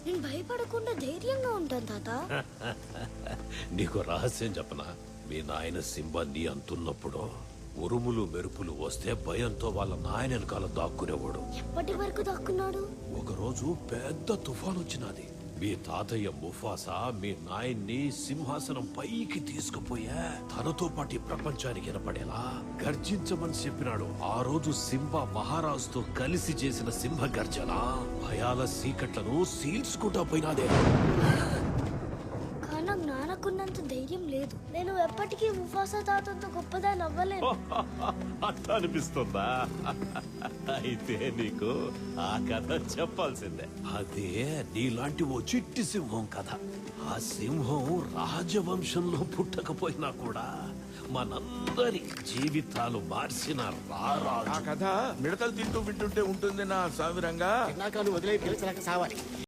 నేను భయపడకుండా ధైర్యంగా ఉంటాను తాత. నీకు రహస్యం చెప్పనా? మీ నాయన సింబా నీ అంతున్నప్పుడు ఉరుములు మెరుపులు వస్తే భయంతో వాళ్ళ నాయన వెనకాల దాక్కునేవాడు. ఎప్పటి వరకు దాక్కున్నాడు? ఒకరోజు పెద్ద తుఫాన్ వచ్చినది. మీ తాతయ్య ముఫాసా మీ నాయన్ని సింహాసనం పైకి తీసుకుపోయా తనతో పాటు ఈ ప్రపంచానికి వినపడేలా గర్జించమని చెప్పినాడు. ఆ రోజు సింబా మహారాజుతో కలిసి చేసిన సింహ గర్జన భయాల సీకట్లను సీల్చుకుంటా పోయినాదే. కానీ నాకు నాన్నకున్నంత ధైర్యం లేదు. నేను ఎప్పటికీ ముఫాసా తాతంతో గొప్పదాన్ని అవ్వలేను. అట్లా అనిపిస్తుందా? అయితే నీకు ఆ కథ చెప్పాల్సిందే. అదే నీలాంటి ఓ చిట్టి సింహం కథ. ఆ సింహం రాజవంశంలో పుట్టకపోయినా కూడా మనందరి జీవితాలు మార్చిన రారాజు. ఆ కథ మిడతలు తింటూ వింటుంటే ఉంటుంది నా సావిరంగా. వదిలే పిలిచినాక సావాలి.